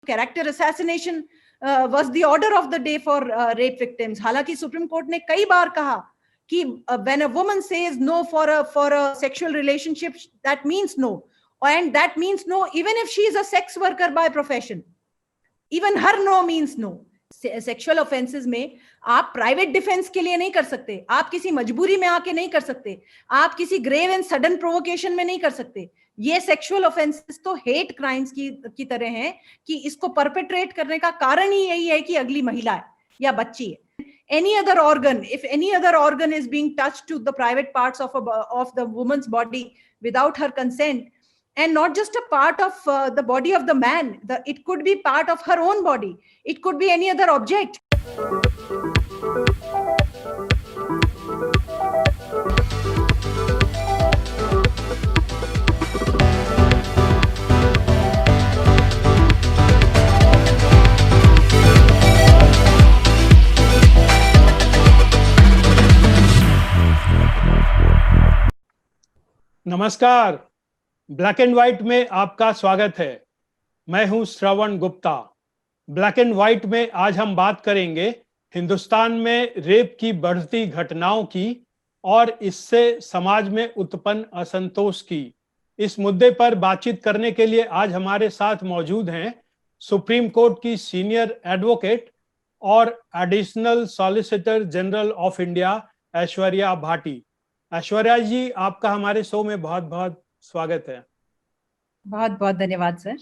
Character assassination was the order of the day for rape victims. हालांकि supreme court ने कई बार कहा कि when a woman says no for a sexual relationship, that means no, and that means no even if she is a sex worker by profession. Even her no means no. Sexual offences में आप private defence के लिए नहीं कर सकते, आप किसी मजबूरी में आके नहीं कर सकते, आप किसी ग्रेव एंड सडन प्रोवोकेशन में नहीं कर सकते. ये सेक्सुअल ऑफेंसेस तो हेट क्राइम्स की तरह हैं कि इसको परपेट्रेट करने का कारण ही यही है कि अगली महिला है या बच्ची है. Any other organ, if any other organ is being touched to the private parts of the woman's body without her consent, and not just a part of the body of the man, it could be part of her own body, it could be any other object. नमस्कार, black and white में आपका स्वागत है. मैं हूं श्रवण Gupta. Black and white में आज हम बात करेंगे हिंदुस्तान में रेप की बढ़ती घटनाओं की और इससे समाज में उत्पन्न असंतोष की. इस मुद्दे पर बातचीत करने के लिए आज हमारे साथ मौजूद हैं सुप्रीम कोर्ट की सीनियर एडवोकेट और additional solicitor general of India Aishwarya Bhati. Aishwarya ji, आपका हमारे शो में बहुत बहुत स्वागत है. बहुत बहुत धन्यवाद सर.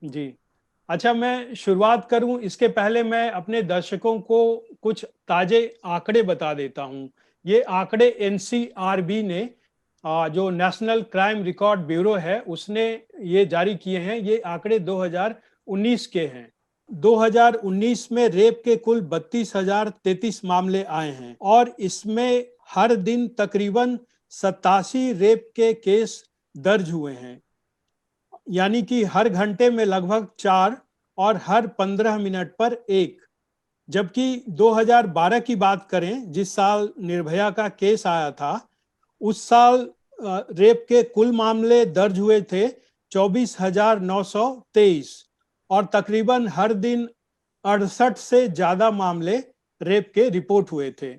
जी अच्छा, मैं शुरुआत करूं इसके पहले मैं अपने दर्शकों को कुछ ताजे आंकड़े बता देता हूं. ये आंकड़े एनसीआरबी ने, जो नेशनल क्राइम रिकॉर्ड ब्यूरो है, उसने ये जारी किए हैं. ये आंकड़े 2019 के हैं. 2019 में रेप के कुल 32,033 मामले आए हैं और इसमें हर दिन तकरीबन 87 रेप के केस दर्ज हुए हैं. यानी कि हर घंटे में लगभग 4 और हर 15 मिनट पर 1. जबकि 2012 की बात करें, जिस साल निर्भया का केस आया था, उस साल रेप के कुल मामले दर्ज हुए थे 24,923 और तकरीबन हर दिन 68 से ज्यादा मामले रेप के रिपोर्ट हुए थे.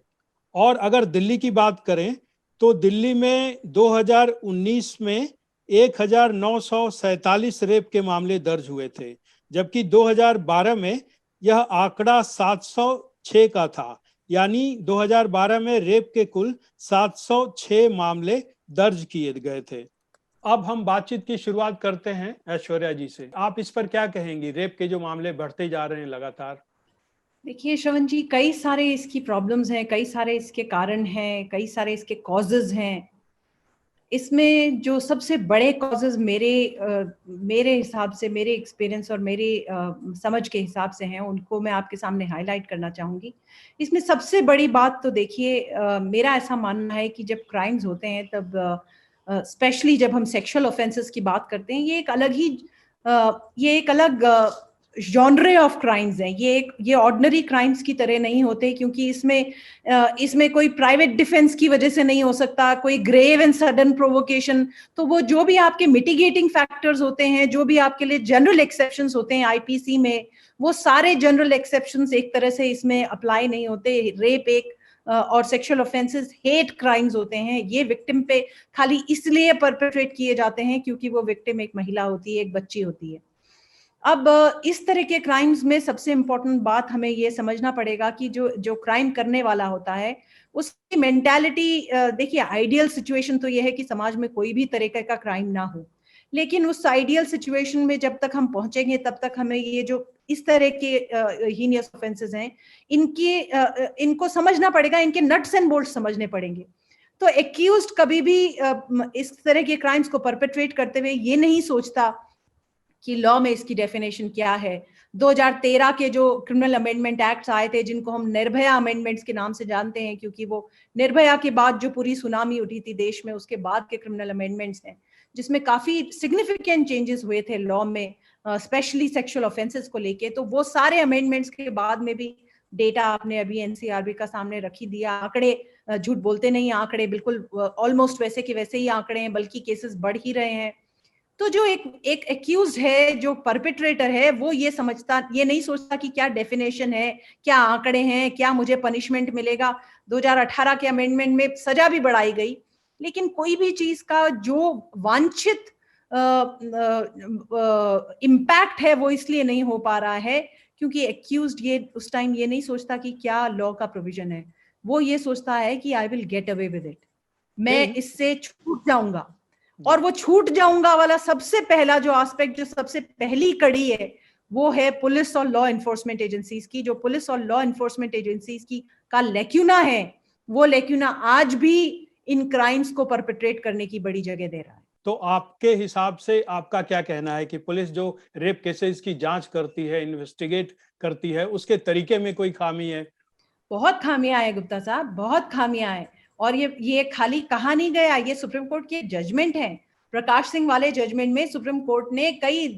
और अगर दिल्ली की बात करें तो दिल्ली में 2019 में 1,947 रेप के मामले दर्ज हुए थे, जबकि 2012 में यह आंकड़ा 706 का था. यानी 2012 में रेप के कुल 706 मामले दर्ज किए गए थे. अब हम बातचीत की शुरुआत करते हैं ऐश्वर्या जी से. आप इस पर क्या कहेंगी? रेप के जो मामले बढ़ते जा रहे हैं लगातार. देखिए श्रवण जी, कई सारे इसकी प्रॉब्लम्स हैं, कई सारे इसके कारण हैं, कई सारे इसके कॉजेज हैं. इसमें जो सबसे बड़े कॉजेज मेरे हिसाब से, मेरे एक्सपीरियंस और मेरे समझ के हिसाब से हैं, उनको मैं आपके सामने हाईलाइट करना चाहूँगी. इसमें सबसे बड़ी बात तो देखिए, मेरा ऐसा मानना है कि जब क्राइम्स होते हैं तब स्पेशली जब हम सेक्सुअल ऑफेंसेस की बात करते हैं, ये एक अलग जॉनरे ऑफ क्राइम्स हैं. ये ऑर्डिनरी क्राइम्स की तरह नहीं होते, क्योंकि इसमें कोई प्राइवेट डिफेंस की वजह से नहीं हो सकता, कोई ग्रेव एंड सडन प्रोवोकेशन. तो वो जो भी आपके मिटिगेटिंग फैक्टर्स होते हैं, जो भी आपके लिए जनरल एक्सेप्शंस होते हैं आईपीसी में, वो सारे जनरल एक्सेप्शंस एक तरह से इसमें अप्लाई नहीं होते. रेप और सेक्सुअल ऑफेंसेस हेट क्राइम्स होते हैं. ये विक्टिम पे खाली इसलिए परपेट्रेट किए जाते हैं क्योंकि वो विक्टिम एक महिला होती है, एक बच्ची होती है. अब इस तरह के क्राइम्स में सबसे इम्पोर्टेंट बात हमें ये समझना पड़ेगा कि जो क्राइम करने वाला होता है उसकी मेंटालिटी, देखिए आइडियल सिचुएशन तो ये है कि समाज में कोई भी तरीके का क्राइम ना हो, लेकिन उस आइडियल सिचुएशन में जब तक हम पहुंचेंगे तब तक हमें ये जो इस तरह के हीनियस ऑफेंसेस हैं, इनको समझना पड़ेगा, इनके नट्स एंड बोल्ट्स समझने पड़ेंगे. तो एक्यूज्ड कभी भी इस तरह के क्राइम्स को परपेट्रेट करते हुए ये नहीं सोचता कि लॉ में इसकी डेफिनेशन क्या है. 2013 के जो क्रिमिनल अमेंडमेंट एक्ट्स आए थे, जिनको हम निर्भया अमेंडमेंट्स के नाम से जानते हैं, क्योंकि वो निर्भया के बाद जो पूरी सुनामी उठी थी देश में, उसके बाद के क्रिमिनल अमेंडमेंट्स हैं, जिसमें काफी सिग्निफिकेंट चेंजेस हुए थे लॉ में, स्पेशली सेक्सुअल ऑफेंसेस को लेके. तो वो सारे अमेंडमेंट्स के बाद में भी डेटा आपने अभी एनसीआरबी का सामने रखी दिया. आंकड़े झूठ बोलते नहीं, आंकड़े बिल्कुल ऑलमोस्ट वैसे के वैसे ही आंकड़े हैं, बल्कि केसेस बढ़ ही रहे हैं. तो जो एक एक्यूज है, जो परपेट्रेटर है, वो ये नहीं सोचता कि क्या डेफिनेशन है, क्या आंकड़े हैं, क्या मुझे पनिशमेंट मिलेगा। 2018 के अमेंडमेंट में सजा भी बढ़ाई गई, लेकिन कोई भी चीज का जो वांछित इम्पैक्ट है वो इसलिए नहीं हो पा रहा है क्योंकि एक्यूज्ड ये उस टाइम ये नहीं सोचता कि क्या लॉ का प्रोविजन है। वो ये सोचता है कि I will get away with it, मैं इससे छूट जाऊंगा। और वो छूट जाऊंगा वाला सबसे पहला जो एस्पेक्ट, जो सबसे पहली कड़ी है, वो है पुलिस और लॉ एनफोर्समेंट एजेंसीज की। जो पुलिस और लॉ एनफोर्समेंट एजेंसीज की का लेक्यूना है, वो लेक्यूना आज भी इन क्राइम्स को परपेट्रेट करने की बड़ी जगह दे रहा है। तो आपके हिसाब से आपका क्या कहना है कि पुलिस जो रेप केसेस की जांच करती है, इन्वेस्टिगेट करती है, उसके तरीके में कोई खामी है? बहुत खामियां है गुप्ता साहब, बहुत खामियां है। और ये खाली कहा नहीं गया, ये सुप्रीम कोर्ट के जजमेंट है। प्रकाश सिंह वाले जजमेंट में सुप्रीम कोर्ट ने कई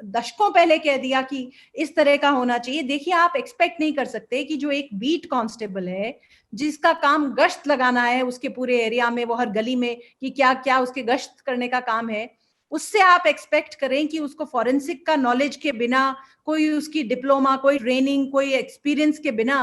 दशकों पहले कह दिया कि इस तरह का होना चाहिए। देखिए, आप एक्सपेक्ट नहीं कर सकते कि जो एक बीट कांस्टेबल है, जिसका काम गश्त लगाना है उसके पूरे एरिया में, वो हर गली में कि क्या क्या उसके गश्त करने का काम है, उससे आप एक्सपेक्ट करें कि उसको फॉरेंसिक का नॉलेज के बिना, कोई उसकी डिप्लोमा, कोई ट्रेनिंग, कोई एक्सपीरियंस के बिना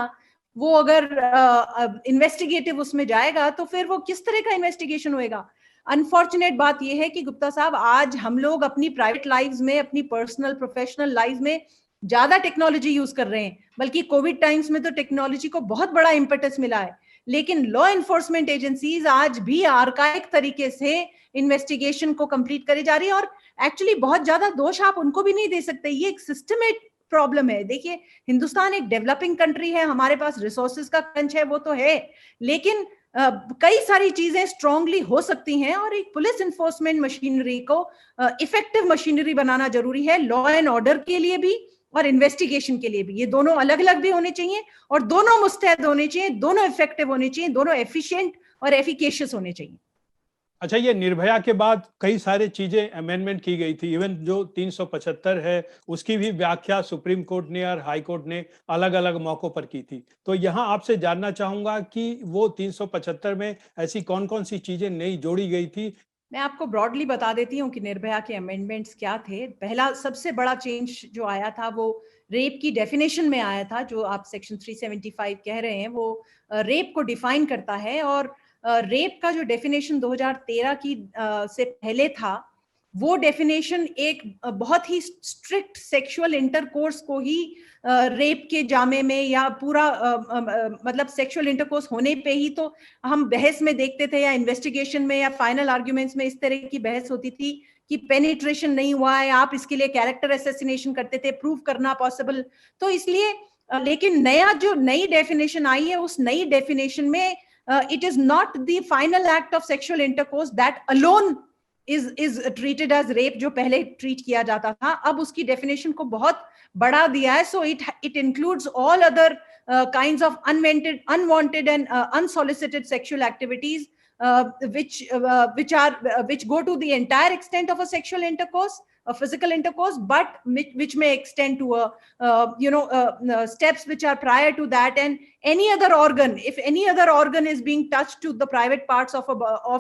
वो अगर इन्वेस्टिगेटिव उसमें जाएगा तो फिर वो किस तरह का इन्वेस्टिगेशन होएगा। अनफॉर्चुनेट बात यह है कि गुप्ता साहब, आज हम लोग अपनी प्राइवेट लाइव्स में, अपनी पर्सनल प्रोफेशनल लाइफ में ज्यादा टेक्नोलॉजी यूज कर रहे हैं। बल्कि कोविड टाइम्स में तो टेक्नोलॉजी को बहुत बड़ा इंपैक्ट मिला है, लेकिन लॉ एनफोर्समेंट एजेंसीज आज भी आर्काइक तरीके से इन्वेस्टिगेशन को कंप्लीट करे जा रही है। और एक्चुअली बहुत ज्यादा दोष आप उनको भी नहीं दे सकते, ये एक सिस्टमेटिक प्रॉब्लम है। देखिए, हिंदुस्तान एक डेवलपिंग कंट्री है, हमारे पास रिसोर्सेज का क्रंच है, वो तो है, लेकिन कई सारी चीजें स्ट्रांगली हो सकती हैं और एक पुलिस एनफोर्समेंट मशीनरी को इफेक्टिव मशीनरी बनाना जरूरी है, लॉ एंड ऑर्डर के लिए भी और इन्वेस्टिगेशन के लिए भी। ये दोनों अलग अलग भी होने चाहिए और दोनों मुस्तैद होने चाहिए, दोनों इफेक्टिव होने चाहिए, दोनों एफिशिएंट और एफिकेशियस होने चाहिए। अच्छा, ये निर्भया के बाद कई सारी चीजें अमेंडमेंट की गई थी, इवन जो 375 है उसकी भी व्याख्या सुप्रीम कोर्ट ने और हाई कोर्ट ने अलग अलग मौकों पर की थी। तो यहाँ आपसे जानना चाहूंगा कि वो 375 में ऐसी कौन कौन सी चीजें नई जोड़ी गई थी। मैं आपको ब्रॉडली बता देती हूँ कि निर्भया के अमेंडमेंट्स क्या थे। पहला सबसे बड़ा चेंज जो आया था वो रेप की डेफिनेशन में आया था। जो आप सेक्शन 375 कह रहे हैं, वो रेप को डिफाइन करता है। और रेप का जो डेफिनेशन 2013 की से पहले था, वो डेफिनेशन एक बहुत ही स्ट्रिक्ट सेक्सुअल इंटरकोर्स को ही रेप के जामे में, या पूरा मतलब सेक्सुअल इंटरकोर्स होने पे ही तो हम बहस में देखते थे, या इन्वेस्टिगेशन में या फाइनल आर्ग्यूमेंट्स में इस तरह की बहस होती थी कि पेनिट्रेशन नहीं हुआ है, आप इसके लिए कैरेक्टर असैसिनेशन करते थे, प्रूव करना पॉसिबल। तो इसलिए लेकिन जो नई डेफिनेशन आई है, उस नई डेफिनेशन में it is not the final act of sexual intercourse that alone is treated as rape, जो पहले ट्रीट किया जाता था। अब उसकी डेफिनेशन को बहुत बढ़ा दिया है, so it includes all other kinds of unwanted and unsolicited sexual activities which go to the entire extent of a sexual intercourse, a physical intercourse, but which may extend to steps which are prior to that. And any other organ, if any other organ is being touched to the private parts of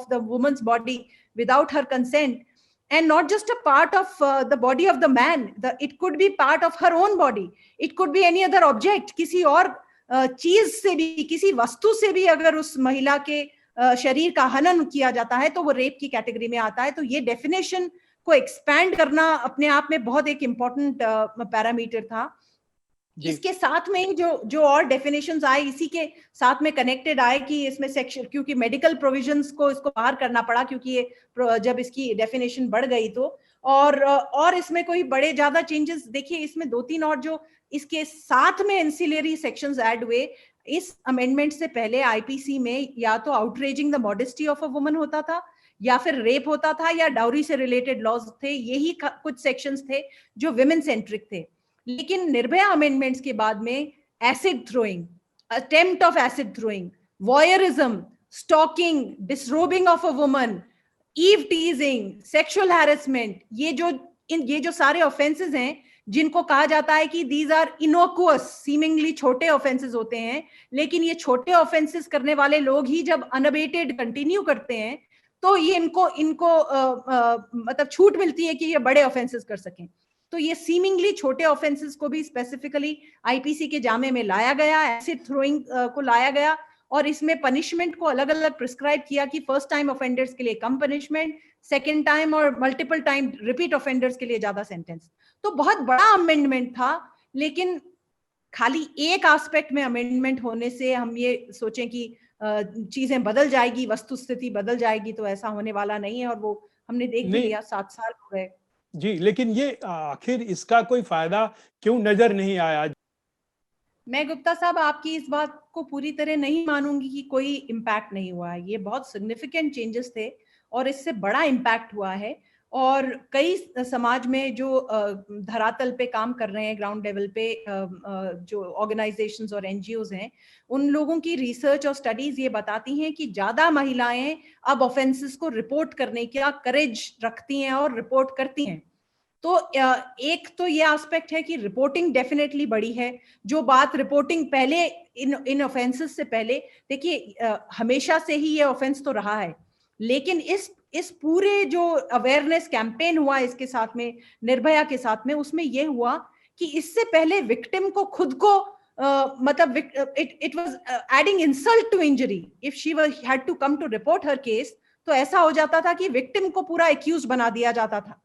the woman's body without her consent, and not just a part of the body of the man, it could be part of her own body, it could be any other object, किसी और चीज से भी, किसी वस्तु से भी अगर उस महिला के शरीर का हनन किया जाता है तो वो रेप की कैटेगरी में आता है। तो ये डेफिनेशन को एक्सपैंड करना अपने आप में बहुत एक इम्पोर्टेंट पैरामीटर था। इसके साथ में ही जो और डेफिनेशंस आए, इसी के साथ में कनेक्टेड आए कि इसमें सेक्शन, क्योंकि मेडिकल प्रोविजंस को इसको बाहर करना पड़ा, क्योंकि ये जब इसकी डेफिनेशन बढ़ गई तो और इसमें कोई बड़े ज्यादा चेंजेस, देखिए इसमें 2-3 और जो इसके साथ में एंसिलरी सेक्शंस ऐड हुए। इस अमेंडमेंट से पहले आईपीसी में या तो outraging the modesty of a woman होता था, या फिर रेप होता था, या डाउरी से रिलेटेड लॉज थे। यही कुछ सेक्शंस थे जो विमेन सेंट्रिक थे। लेकिन निर्भया अमेंडमेंट्स के बाद में acid throwing, attempt of acid throwing, voyeurism, stalking, disrobing of a woman, eve teasing, sexual harassment, ये जो सारे ऑफेंसेस हैं जिनको कहा जाता है कि दीज आर इनोकुअस, सीमिंगली छोटे ऑफेंसेस होते हैं, लेकिन ये छोटे ऑफेंसेस करने वाले लोग ही जब अनअबेटेड कंटिन्यू करते हैं तो ये इनको इनको मतलब छूट मिलती है कि ये बड़े ऑफेंसेस कर सकें। तो ये सीमिंगली छोटे ऑफेंसेस को भी स्पेसिफिकली आईपीसी के जामे में लाया गया, एसिड थ्रोइंग को लाया गया, और इसमें पनिशमेंट को अलग अलग प्रिस्क्राइब किया कि फर्स्ट टाइम ऑफेंडर्स के लिए कम पनिशमेंट, सेकेंड टाइम और मल्टीपल टाइम रिपीट ऑफेंडर्स के लिए ज्यादा सेंटेंस। तो बहुत बड़ा अमेंडमेंट था, लेकिन खाली एक एस्पेक्ट में अमेंडमेंट होने से हम ये सोचें कि चीजें बदल जाएगी, वस्तुस्थिति बदल जाएगी, तो ऐसा होने वाला नहीं है, और वो हमने देख भी लिया, 7 साल हो गए। जी, लेकिन ये आखिर इसका कोई फायदा क्यों नजर नहीं आया? मैं गुप्ता साहब आपकी इस बात को पूरी तरह नहीं मानूंगी कि कोई इम्पैक्ट नहीं हुआ है। ये बहुत सिग्निफिकेंट चेंजेस थे और इससे बड़ा इम्पैक्ट हुआ है, और कई समाज में जो धरातल पे काम कर रहे हैं, ग्राउंड लेवल पे जो ऑर्गेनाइजेशंस और एनजीओज हैं, उन लोगों की रिसर्च और स्टडीज ये बताती हैं कि ज्यादा महिलाएं अब ऑफेंसेस को रिपोर्ट करने का करेज रखती हैं और रिपोर्ट करती हैं। तो एक तो ये एस्पेक्ट है कि रिपोर्टिंग डेफिनेटली बढ़ी है। जो बात रिपोर्टिंग पहले इन ऑफेंसेस से पहले, देखिए हमेशा से ही ये ऑफेंस तो रहा है, लेकिन इस पूरे जो अवेयरनेस कैंपेन हुआ इसके साथ में, निर्भया के साथ में, उसमें ये हुआ कि इससे पहले विक्टिम को खुद को मतलब it was adding insult to injury if she had to come to report her case. तो ऐसा हो जाता था कि विक्टिम को पूरा एक्यूज बना दिया जाता था।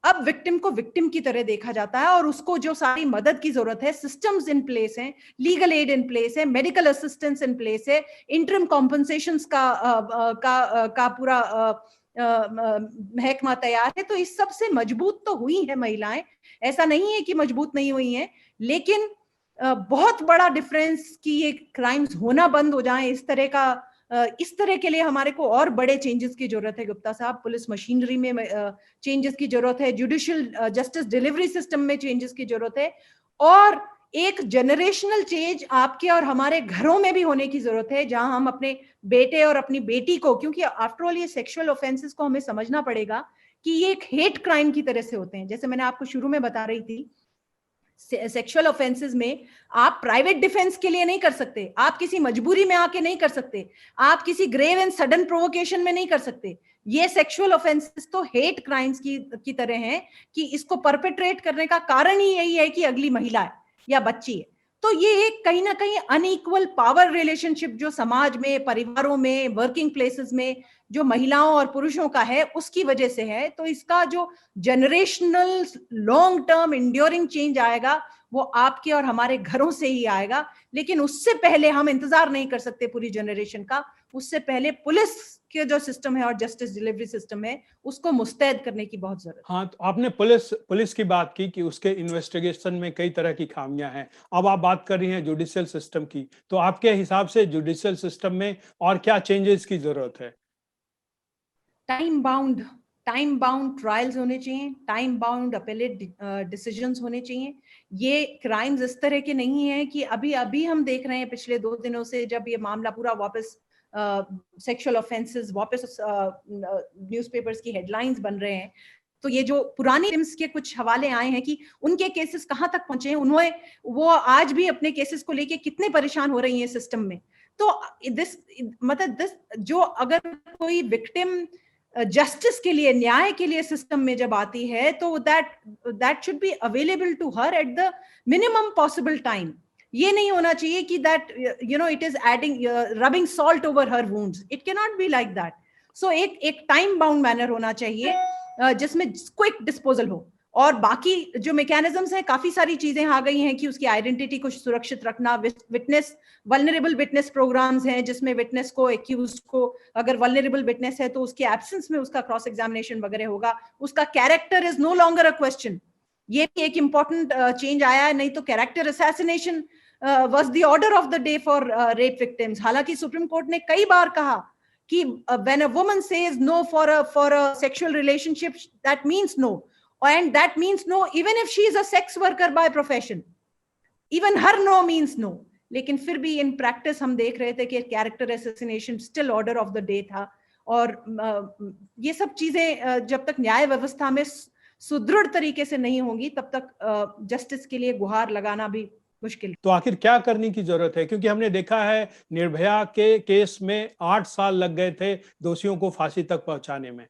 अब विक्टिम को विक्टिम की तरह देखा जाता है, और उसको जो सारी मदद की जरूरत है, सिस्टम्स इन प्लेस हैं, लीगल एड इन प्लेस है, मेडिकल असिस्टेंस इन प्लेस है, इंटरम कॉम्पनसेशंस का पूरा महकमा तैयार है। तो इस सब से मजबूत तो हुई है महिलाएं, ऐसा नहीं है कि मजबूत नहीं हुई हैं, लेकिन बहुत बड़ा डिफरेंस कि ये क्राइम्स होना बंद हो जाएं, इस तरह के लिए हमारे को और बड़े चेंजेस की जरूरत है गुप्ता साहब। पुलिस मशीनरी में चेंजेस की जरूरत है, जुडिशियल जस्टिस डिलीवरी सिस्टम में चेंजेस की जरूरत है, और एक जनरेशनल चेंज आपके और हमारे घरों में भी होने की जरूरत है, जहां हम अपने बेटे और अपनी बेटी को, क्योंकि आफ्टरऑल ये सेक्सुअल ऑफेंसेस को हमें समझना पड़ेगा कि ये एक हेट क्राइम की तरह से होते हैं। जैसे मैंने आपको शुरू में बता रही थी, सेक्सुअल ऑफेंसेस में आप प्राइवेट डिफेंस के लिए नहीं कर सकते, आप किसी मजबूरी में आके नहीं कर सकते, आप किसी ग्रेव एंड सडन प्रोवोकेशन में नहीं कर सकते। ये सेक्सुअल ऑफेंसेस तो हेट क्राइम्स की तरह हैं कि इसको परपेट्रेट करने का कारण ही यही है कि अगली महिला है या बच्ची है। तो ये एक कहीं ना कहीं अनइक्वल पावर रिलेशनशिप जो समाज में, परिवारों में, वर्किंग प्लेसेस में जो महिलाओं और पुरुषों का है, उसकी वजह से है। तो इसका जो generational long term enduring change आएगा वो आपके और हमारे घरों से ही आएगा, लेकिन उससे पहले हम इंतजार नहीं कर सकते पूरी जनरेशन का। उससे पहले पुलिस के जो सिस्टम है और जस्टिस डिलीवरी सिस्टम है, उसको मुस्तैद करने की बहुत जरूरत है। हाँ, तो आपने पुलिस की बात की कि उसके इन्वेस्टिगेशन में कई तरह की खामियां हैं। अब आप बात कर रही हैं जुडिशियल सिस्टम की, तो आपके हिसाब से जुडिशियल सिस्टम में और क्या चेंजेस की जरूरत है? टाइम बाउंड ट्रायल्स होने चाहिए, टाइम बाउंड अपेलेट डिसीजंस होने चाहिए। ये क्राइम्स इस तरह के नहीं है कि अभी हम देख रहे हैं पिछले 2 दिनों से, जब ये मामला पूरा वापस सेक्सुअल ऑफेंसेस वापस न्यूज़पेपर्स की हेडलाइंस बन रहे हैं, तो ये जो पुरानी टिम्स के कुछ हवाले आए हैं कि उनके केसेस कहां तक पहुंचे हैं, उन्होंने वो आज भी अपने केसेस को लेके कितने परेशान हो रही हैं सिस्टम में। तो दिस जो अगर कोई विक्टिम जस्टिस के लिए, न्याय के लिए सिस्टम में जब आती है, तो that should be available to her at the minimum possible time. ये नहीं होना चाहिए कि that it is adding rubbing salt over her wounds, it can not be like that. So एक टाइम बाउंड मैनर होना चाहिए जिसमें क्विक डिस्पोजल हो, और बाकी जो मैकेनिज्म्स हैं, काफी सारी चीजें आ गई हैं कि उसकी आइडेंटिटी को सुरक्षित रखना, विटनेस वल्नरेबल विटनेस प्रोग्राम्स हैं जिसमें विटनेस को, एक्यूज को, अगर वल्नरेबल विटनेस है तो उसके एब्सेंस में उसका क्रॉस एग्जामिनेशन वगैरह होगा, उसका character is no longer a question. ये भी एक इंपॉर्टेंट चेंज आया है, नहीं तो character assassination was the order of the day for rape victims. हालांकि सुप्रीम कोर्ट ने कई बार कहा कि when a woman says no for a sexual relationship, that means no, and that means no even if she is a sex worker by profession, even her no means no। लेकिन फिर भी in practice हम देख रहे थे कि character assassination still order of the day था, और ये सब चीजें जब तक न्याय व्यवस्था में सुदृढ़ तरीके से नहीं होंगी, तब तक जस्टिस के लिए गुहार लगाना भी मुश्किल। तो आखिर क्या करने की जरूरत है? क्योंकि हमने देखा है निर्भया के केस में 8 साल लग गए थे दोषियों को फांसी तक पहुंचाने में।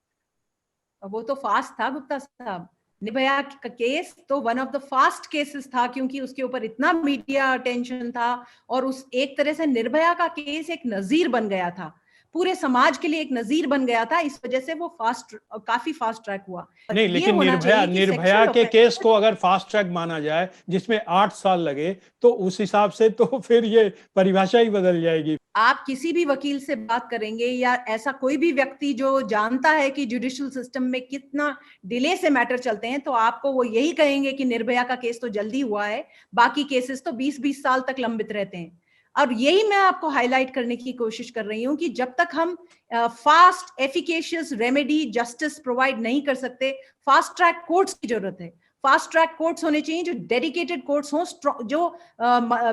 वो तो फास्ट था गुप्ता साहब। निर्भया का केस तो one of the fast cases था, क्योंकि उसके ऊपर इतना मीडिया अटेंशन था, और उस एक तरह से निर्भया का केस एक नजीर बन गया था, पूरे समाज के लिए एक नजीर बन गया था। इस वजह से वो काफी फास्ट ट्रैक हुआ। नहीं, ये लेकिन होना चाहिए कि निर्भया सेक्सुअल के केस ऑफेंस, को अगर फास्ट ट्रैक माना जाए जिसमें 8 साल लगे, तो उस हिसाब से तो फिर ये परिभाषा ही बदल जाएगी। आप किसी भी वकील से बात करेंगे या ऐसा कोई भी व्यक्ति जो जानता है कि जुडिशियल सिस्टम में कितना डिले से मैटर चलते हैं, तो आपको वो यही कहेंगे कि निर्भया का केस तो जल्दी हुआ है, बाकी केसेस तो 20-20 साल तक लंबित रहते हैं। और यही मैं आपको हाईलाइट करने की कोशिश कर रही हूं कि जब तक हम fast efficacious remedy justice provide नहीं कर सकते, फास्ट ट्रैक कोर्ट्स की जरूरत है। फास्ट ट्रैक कोर्ट्स होने चाहिए जो डेडिकेटेड कोर्ट्स हों, जो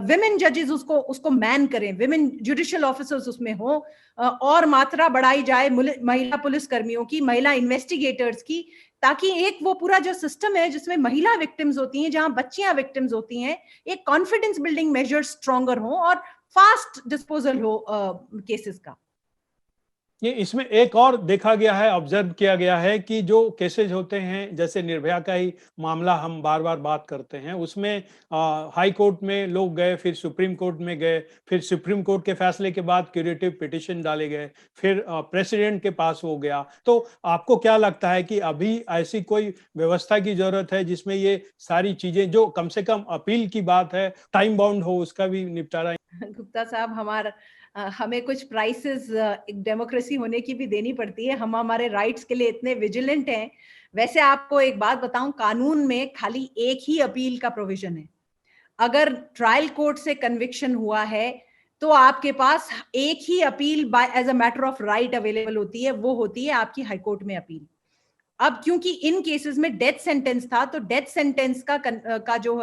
विमेन जजेस उसको मैन करें, विमेन जुडिशियल ऑफिसर्स उसमें हो, और मात्रा बढ़ाई जाए महिला पुलिस कर्मियों की, महिला इन्वेस्टिगेटर्स की, ताकि एक वो पूरा जो सिस्टम है जिसमें महिला विक्टिम्स होती हैं, जहां बच्चियां विक्टिम्स होती हैं, एक कॉन्फिडेंस बिल्डिंग मेजर स्ट्रॉन्गर हो और फास्ट डिस्पोजल हो केसेस का। ये इसमें एक और देखा गया है, ऑब्जर्व किया गया है कि जो केसेज होते हैं, जैसे निर्भया का ही मामला हम बार बार बात करते हैं, उसमें हाई कोर्ट में लोग गए, फिर सुप्रीम कोर्ट में गए, फिर सुप्रीम कोर्ट के फैसले के बाद क्यूरेटिव पिटिशन डाले गए, फिर प्रेसिडेंट के पास हो गया। तो आपको क्या लगता है कि अभी ऐसी कोई व्यवस्था की जरूरत है जिसमें ये सारी चीजें, जो कम से कम अपील की बात है, टाइम बाउंड हो, उसका भी निपटारा? गुप्ता साहब, हमें कुछ प्राइसेस एक डेमोक्रेसी होने की भी देनी पड़ती है। हम हमारे राइट्स के लिए इतने विजिलेंट हैं। वैसे आपको एक बात बताऊं, कानून में खाली एक ही अपील का प्रोविजन है। अगर ट्रायल कोर्ट से कन्विक्शन हुआ है तो आपके पास एक ही appeal by as a matter of right available होती है, वो होती है आपकी हाईकोर्ट में अपील। अब क्योंकि इन केसेस में डेथ सेंटेंस था, तो डेथ सेंटेंस का जो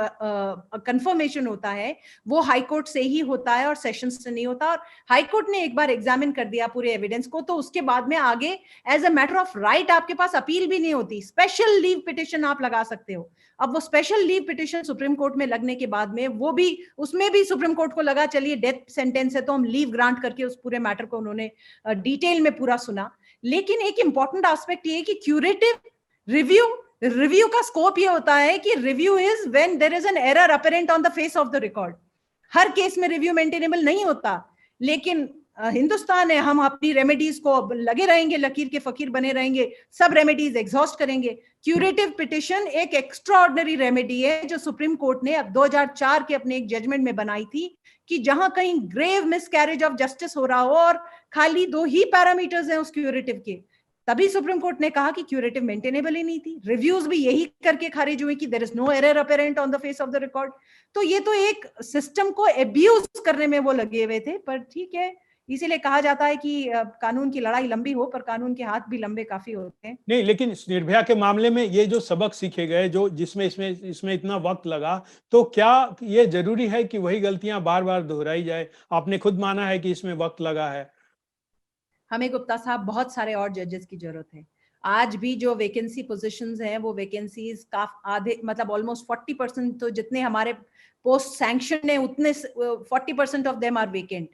कंफर्मेशन होता है वो हाई कोर्ट से ही होता है और सेशंस से नहीं होता। और हाई कोर्ट ने एक बार एग्जामिन कर दिया पूरे एविडेंस को, तो उसके बाद में आगे as a matter of right आपके पास अपील भी नहीं होती। स्पेशल लीव पिटिशन आप लगा सकते हो। अब वो special leave petition supreme court में लगने के बाद में वो भी, उसमें भी सुप्रीम कोर्ट को लगा चलिए डेथ सेंटेंस है तो हम लीव ग्रांट करके उस पूरे मैटर को उन्होंने डिटेल में पूरा सुना। लेकिन एक इंपॉर्टेंट एस्पेक्ट ये है कि क्यूरेटिव रिव्यू का स्कोप ये होता है कि review is when there is an error apparent on the face of the record. हर केस में रिव्यू मेंटेनेबल नहीं होता, लेकिन हिंदुस्तान है, हम अपनी रेमेडीज को लगे रहेंगे, लकीर के फकीर बने रहेंगे, सब रेमेडीज एग्जॉस्ट करेंगे। क्यूरेटिव पिटिशन एक एक्स्ट्राऑर्डिनरी रेमेडी है जो सुप्रीम कोर्ट ने अब 2004 के अपने एक जजमेंट में बनाई थी कि जहां कहीं ग्रेव मिसकैरेज ऑफ जस्टिस हो रहा हो और खाली 2 ही पैरामीटर्स हैं उस क्यूरेटिव के, तभी सुप्रीम कोर्ट ने कहा कि क्यूरेटिव मेंटेनेबल ही नहीं थी। रिव्यूज भी यही करके खारिज हुई कि there is no error apparent on the face of the record. तो ये तो एक सिस्टम को एब्यूज करने में वो लगे हुए थे। पर ठीक है, इसीलिए कहा जाता है कि कानून की लड़ाई लंबी हो पर कानून के हाथ भी लंबे काफी होते हैं। नहीं, लेकिन निर्भया के मामले में ये जो सबक सीखे गए, जो जिसमें इसमें इतना वक्त लगा, तो क्या ये जरूरी है कि वही गलतियां बार बार दोहराई जाए? आपने खुद माना है कि इसमें वक्त लगा है। हमें गुप्ता साहब बहुत सारे और जजेस की जरूरत है। आज भी जो वैकेंसी पोजीशंस हैं वो वैकेंसीज का आधे, मतलब ऑलमोस्ट 40%, तो जितने हमारे पोस्ट सैंक्शन है उतने 40% ऑफ देम आर वेकेंट।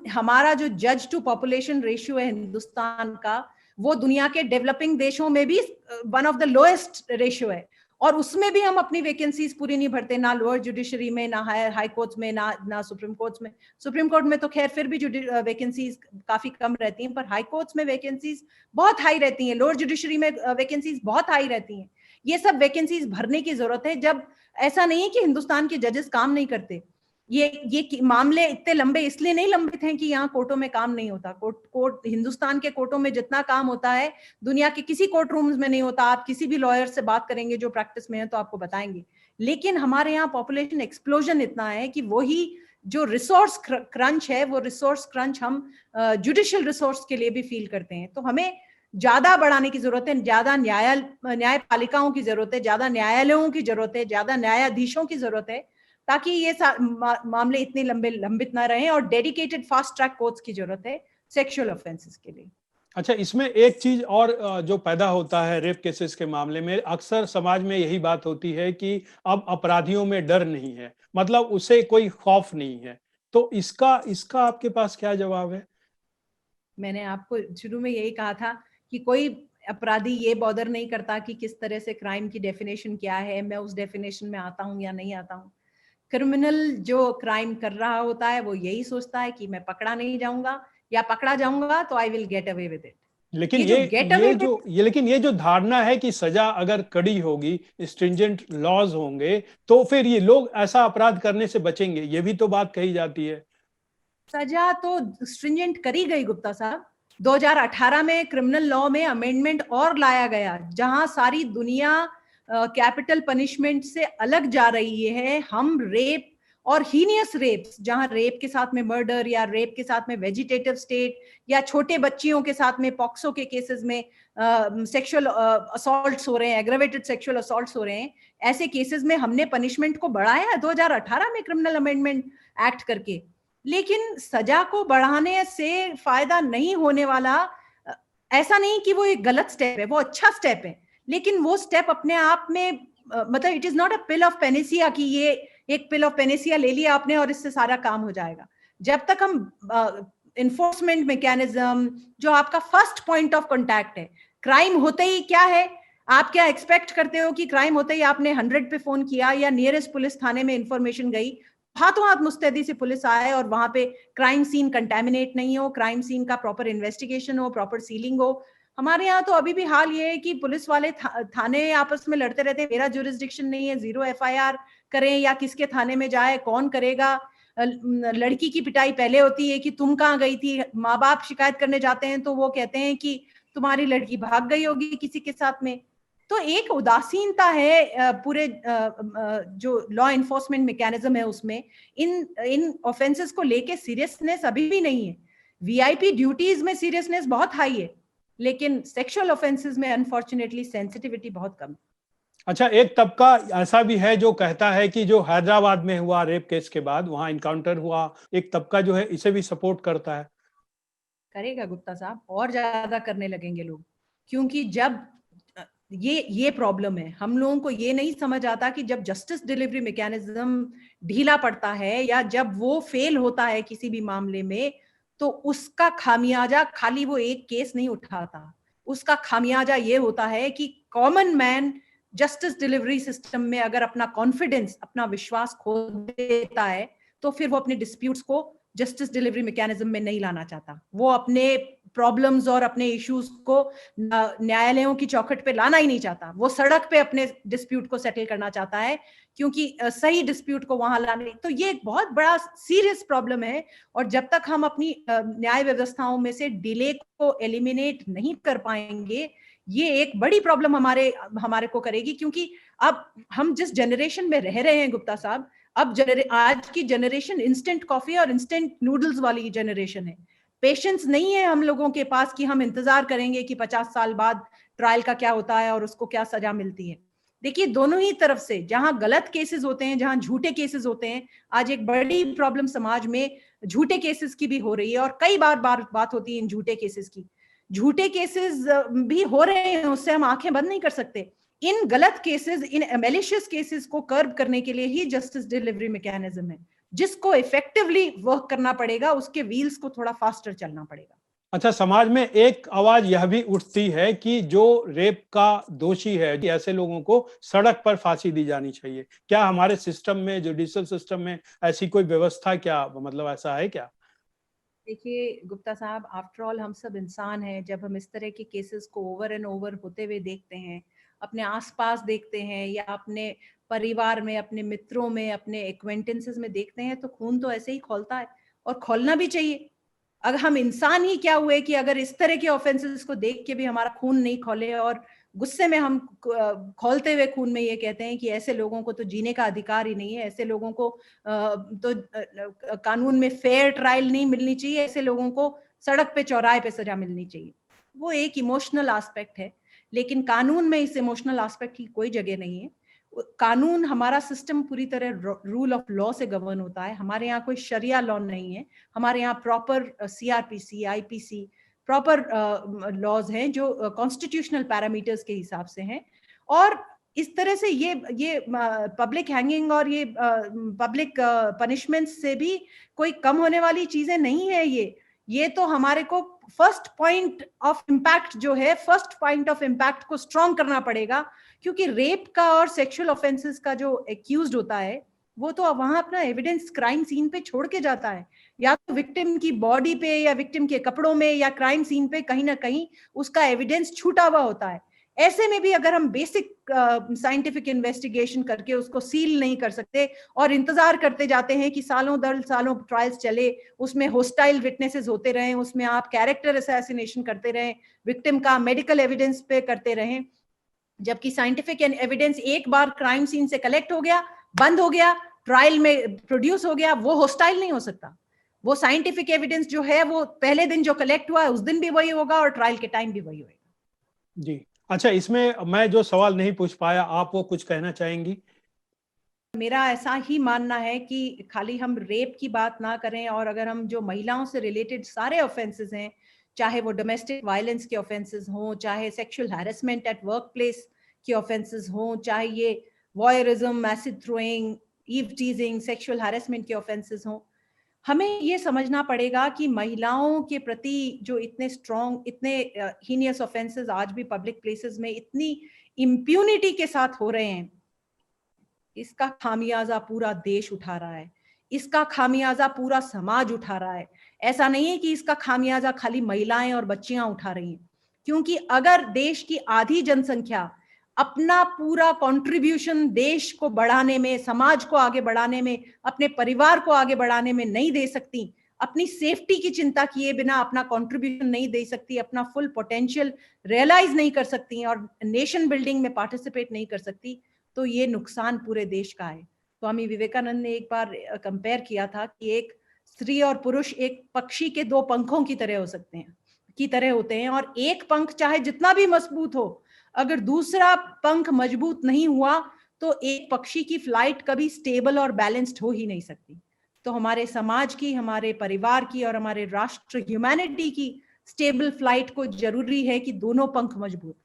हमारा जो जज टू पॉपुलेशन रेशियो है हिंदुस्तान का, वो दुनिया के डेवलपिंग देशों में भी one of the lowest ratio है, और उसमें भी हम अपनी वैकेंसीज पूरी नहीं भरते, ना लोअर जुडिशरी में, ना हाई कोर्ट्स में, ना सुप्रीम कोर्ट्स में। सुप्रीम कोर्ट में तो खैर फिर भी वैकेंसीज काफी कम रहती हैं, पर हाई कोर्ट्स में वैकेंसीज बहुत हाई रहती हैं, लोअर जुडिशरी में वैकेंसीज बहुत हाई रहती हैं। ये सब वैकेंसीज भरने की जरूरत है। जब ऐसा नहीं है कि हिंदुस्तान के जजेस काम नहीं करते, ये मामले इतने लंबे इसलिए नहीं लंबित हैं कि यहाँ कोर्टों में काम नहीं होता। कोर्ट हिंदुस्तान के कोर्टों में जितना काम होता है दुनिया के किसी कोर्ट रूम्स में नहीं होता। आप किसी भी लॉयर से बात करेंगे जो प्रैक्टिस में है तो आपको बताएंगे। लेकिन हमारे यहाँ पॉपुलेशन एक्सप्लोजन इतना है कि वही जो रिसोर्स क्रंच है, वो रिसोर्स क्रंच हम जुडिशियल रिसोर्स के लिए भी फील करते हैं। तो हमें ज्यादा बढ़ाने की जरूरत है, ज्यादा न्यायपालिकाओं की जरूरत है, ज्यादा न्यायालयों की जरूरत है, ज्यादा न्यायाधीशों की जरूरत है, ताकि ये मामले इतने लंबित ना रहें। और डेडिकेटेड फास्ट ट्रैक कोर्ट्स की जरूरत है सेक्सुअल ऑफेंसेस के लिए। अच्छा, इसमें एक चीज और जो पैदा होता है रेप केसेस के मामले में, अक्सर समाज में यही बात होती है कि अब अपराधियों में डर नहीं है, मतलब उसे कोई खौफ नहीं है। तो इसका इसका आपके पास क्या जवाब है? मैंने आपको शुरू में यही कहा था कि कोई अपराधी ये बॉदर नहीं करता कि किस तरह से क्राइम की डेफिनेशन क्या है, मैं उस डेफिनेशन में आता हूँ या नहीं आता हूँ। क्रिमिनल जो क्राइम कर रहा होता है वो यही सोचता है कि मैं पकड़ा नहीं जाऊंगा, या पकड़ा जाऊंगा तो I will get away with it. लेकिन ये जो गेट अवे विद, ये जो धारणा है कि सजा अगर कड़ी होगी, स्ट्रिंजेंट लॉज होंगे, तो फिर ये लोग ऐसा अपराध करने से बचेंगे, ये भी तो बात कही जाती है। सजा तो स्ट्रिंजेंट करी गई गुप्ता साहब। 2018 में क्रिमिनल लॉ में अमेंडमेंट और लाया गया, जहां सारी दुनिया कैपिटल पनिशमेंट से अलग जा रही है। हम रेप और हीनियस रेप्स, जहां रेप के साथ में मर्डर या रेप के साथ में वेजिटेटिव स्टेट या छोटे बच्चियों के साथ में पॉक्सो के केसेस में सेक्सुअल असॉल्ट्स हो रहे हैं, एग्रेवेटेड सेक्सुअल असॉल्ट्स हो रहे हैं, ऐसे केसेस में हमने पनिशमेंट को बढ़ाया है 2018 में क्रिमिनल अमेंडमेंट एक्ट करके। लेकिन सजा को बढ़ाने से फायदा नहीं होने वाला। ऐसा नहीं कि वो एक गलत स्टेप है, वो अच्छा स्टेप है, लेकिन वो स्टेप अपने आप में मतलब it is not a pill of Panacea कि ये एक पिल ऑफ पेनेसिया ले लिया आपने और इससे सारा काम हो जाएगा। जब तक हम इन्फोर्समेंट मैकेनिज्म, जो आपका फर्स्ट पॉइंट ऑफ कांटेक्ट है, क्राइम होते ही क्या है, आप क्या एक्सपेक्ट करते हो कि क्राइम होते ही आपने 100 पे फोन किया या नियरेस्ट पुलिस थाने में इंफॉर्मेशन गई, हाथों हाथ मुस्तैदी से पुलिस आए और वहां पे क्राइम सीन कंटेमिनेट नहीं हो, क्राइम सीन का प्रॉपर इन्वेस्टिगेशन हो, प्रॉपर सीलिंग हो। हमारे यहाँ तो अभी भी हाल ये है कि पुलिस वाले थाने आपस में लड़ते रहते हैं, मेरा जुरिस्डिक्शन नहीं है, 0 एफआईआर करें या किसके थाने में जाए, कौन करेगा। लड़की की पिटाई पहले होती है कि तुम कहाँ गई थी, माँ बाप शिकायत करने जाते हैं तो वो कहते हैं कि तुम्हारी लड़की भाग गई होगी किसी के साथ में। तो एक उदासीनता है पूरे जो लॉ इन्फोर्समेंट मैकेनिज्म है उसमें। इन इन ऑफेंसेस को लेके सीरियसनेस अभी भी नहीं है। वीआईपी ड्यूटीज में सीरियसनेस बहुत हाई है, लेकिन सेक्सुअल ऑफेंसेस में अनफॉर्चुनेटली सेंसिटिविटी बहुत कम। अच्छा, एक तबका ऐसा भी है जो कहता है कि जो हैदराबाद में हुआ रेप केस के बाद वहां इनकाउंटर हुआ, एक तबका जो है इसे भी सपोर्ट करता है। करेगा गुप्ता साहब, और ज्यादा करने लगेंगे लोग, क्योंकि जब ये प्रॉब्लम है, हम लोगों को ये नहीं समझ आता कि जब जस्टिस डिलीवरी मैकेनिज्म ढीला पड़ता है या जब वो फेल होता है किसी भी मामले में, तो उसका खामियाजा खाली वो एक केस नहीं उठाता। उसका खामियाजा ये होता है कि common man justice delivery system में अगर अपना कॉन्फिडेंस, अपना विश्वास खो देता है, तो फिर वो अपने डिस्प्यूट्स को जस्टिस डिलीवरी मैकेनिज्म में नहीं लाना चाहता। वो अपने प्रॉब्लम्स और अपने इश्यूज को न्यायालयों की चौखट पे लाना ही नहीं चाहता। वो सड़क पे अपने डिस्प्यूट को सेटल करना चाहता है, क्योंकि सही डिस्प्यूट को वहां लाने, तो ये एक बहुत बड़ा सीरियस प्रॉब्लम है। और जब तक हम अपनी न्याय व्यवस्थाओं में से डिले को एलिमिनेट नहीं कर पाएंगे, ये एक बड़ी प्रॉब्लम हमारे हमारे को करेगी। क्योंकि अब हम जिस जनरेशन में रह रहे हैं गुप्ता साहब, अब आज की जनरेशन इंस्टेंट कॉफी और इंस्टेंट नूडल्स वाली जनरेशन है। पेशेंस नहीं है हम लोगों के पास कि हम इंतजार करेंगे कि 50 साल बाद ट्रायल का क्या होता है और उसको क्या सजा मिलती है। देखिए, दोनों ही तरफ से, जहां गलत केसेस होते हैं, जहां झूठे केसेस होते हैं, आज एक बड़ी प्रॉब्लम समाज में झूठे केसेस की भी हो रही है, और कई बार बात होती है इन झूठे केसेस की। झूठे केसेस भी हो रहे हैं, उससे हम आंखें बंद नहीं कर सकते। इन गलत केसेस, इन मेलिशियस केसेस को कर्ब करने के लिए ही जस्टिस डिलीवरी मैकेनिज्म है, जिसको इफेक्टिवली वर्क करना पड़ेगा, उसके व्हील्स को थोड़ा फास्टर चलना पड़ेगा। अच्छा, समाज में एक आवाज यह भी उठती है कि जो रेप का दोषी है, ऐसे लोगों को सड़क पर फांसी दी जानी चाहिए। क्या हमारे सिस्टम में, जुडिशियल सिस्टम में ऐसी कोई व्यवस्था, क्या मतलब ऐसा है क्या? देखिए गुप्ता साहब, आफ्टर ऑल हम सब इंसान हैं। जब हम इस तरह के केसेस को ओवर एंड ओवर होते हुए देखते हैं, अपने आसपास देखते हैं या अपने परिवार में, अपने मित्रों में, अपने एक्वेंटेंसेस में देखते हैं, तो खून तो ऐसे ही खौलता है, और खौलना भी चाहिए। अगर हम इंसान ही क्या हुए कि अगर इस तरह के ऑफेंसेस को देख के भी हमारा खून नहीं खौले, और गुस्से में हम खौलते हुए खून में ये कहते हैं कि ऐसे लोगों को तो जीने का अधिकार ही नहीं है, ऐसे लोगों को तो कानून में फेयर ट्रायल नहीं मिलनी चाहिए, ऐसे लोगों को सड़क पे चौराहे पे सजा मिलनी चाहिए। वो एक इमोशनल एस्पेक्ट है, लेकिन कानून में इस इमोशनल एस्पेक्ट की कोई जगह नहीं है। कानून, हमारा सिस्टम पूरी तरह रूल ऑफ लॉ से गवर्न होता है। हमारे यहाँ कोई शरिया लॉ नहीं है। हमारे यहाँ proper CrPC, IPC, proper laws हैं जो कॉन्स्टिट्यूशनल पैरामीटर्स के हिसाब से हैं। और इस तरह से ये पब्लिक हैंगिंग और ये पब्लिक पनिशमेंट से भी कोई कम होने वाली चीजें नहीं है। ये तो हमारे को फर्स्ट पॉइंट ऑफ इम्पैक्ट जो है, फर्स्ट पॉइंट ऑफ इम्पैक्ट को स्ट्रॉन्ग करना पड़ेगा, क्योंकि रेप का और सेक्सुअल ऑफेंसेस का जो एक्यूज्ड होता है वो तो वहां अपना एविडेंस क्राइम सीन पे छोड़ के जाता है, या तो विक्टिम की बॉडी पे या विक्टिम के कपड़ों में या क्राइम सीन पे कहीं ना कहीं उसका एविडेंस छूटा हुआ होता है। ऐसे में भी अगर हम बेसिक साइंटिफिक इन्वेस्टिगेशन करके उसको सील नहीं कर सकते और इंतजार करते जाते हैं कि सालों दर सालों ट्रायल्स चले, उसमें होस्टाइल विटनेसेस होते रहें, उसमें आप कैरेक्टर असैसिनेशन करते रहें, विक्टिम का मेडिकल एविडेंस पे करते रहें, जबकि साइंटिफिक एविडेंस एक बार क्राइम सीन से कलेक्ट हो गया, बंद हो गया, ट्रायल में प्रोड्यूस हो गया, वो होस्टाइल नहीं हो सकता। वो साइंटिफिक एविडेंस जो है वो पहले दिन जो कलेक्ट हुआ है उस दिन भी वही होगा और ट्रायल के टाइम भी वही होगा। जी अच्छा, इसमें मैं जो सवाल नहीं पूछ पाया, आप वो कुछ कहना चाहेंगी? मेरा ऐसा ही मानना है कि खाली हम रेप की बात ना करें, और अगर हम जो महिलाओं से रिलेटेड सारे ऑफेंसेस हैं, चाहे वो डोमेस्टिक वायलेंस के ऑफेंसेस हों, चाहे sexual harassment at work place के ऑफेंसेस हों, चाहे ये voyeurism, acid throwing, ewe teasing, sexual harassment के ऑफेंसेस हों, हमें ये समझना पड़ेगा कि महिलाओं के प्रति जो इतने स्ट्रॉन्ग, इतने हीनियस ऑफेंसेस आज भी पब्लिक प्लेसेस में इतनी इम्प्यूनिटी के साथ हो रहे हैं, इसका खामियाजा पूरा देश उठा रहा है, इसका खामियाजा पूरा समाज उठा रहा है। ऐसा नहीं है कि इसका खामियाजा खाली महिलाएं और बच्चियां उठा रही हैं, क्योंकि अगर देश की आधी जनसंख्या अपना पूरा कंट्रीब्यूशन देश को बढ़ाने में, समाज को आगे बढ़ाने में, अपने परिवार को आगे बढ़ाने में नहीं दे सकती, अपनी सेफ्टी की चिंता किए बिना अपना कंट्रीब्यूशन नहीं दे सकती, अपना फुल पोटेंशियल रियलाइज नहीं कर सकती और नेशन बिल्डिंग में पार्टिसिपेट नहीं कर सकती, तो ये नुकसान पूरे देश का है। स्वामी विवेकानंद ने एक बार कंपेयर किया था कि एक स्त्री और पुरुष एक पक्षी के दो पंखों की तरह हो सकते हैं, की तरह होते हैं, और एक पंख चाहे जितना भी मजबूत हो, अगर दूसरा पंख मजबूत नहीं हुआ तो एक पक्षी की फ्लाइट कभी स्टेबल और बैलेंस्ड हो ही नहीं सकती। तो हमारे समाज की, हमारे परिवार की और हमारे राष्ट्र, ह्यूमैनिटी की स्टेबल फ्लाइट को जरूरी है कि दोनों पंख मजबूत।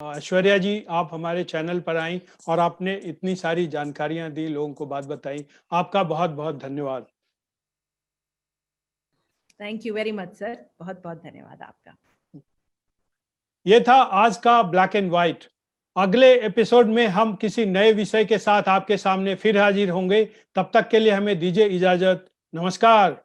ऐश्वर्या जी, आप हमारे चैनल पर आई और आपने इतनी सारी जानकारियां दी, लोगों को बात बताई, आपका बहुत बहुत धन्यवाद। Thank you very much sir, बहुत बहुत धन्यवाद आपका। ये था आज का ब्लैक एंड व्हाइट। अगले एपिसोड में हम किसी नए विषय के साथ आपके सामने फिर हाजिर होंगे। तब तक के लिए हमें दीजिए इजाजत। नमस्कार।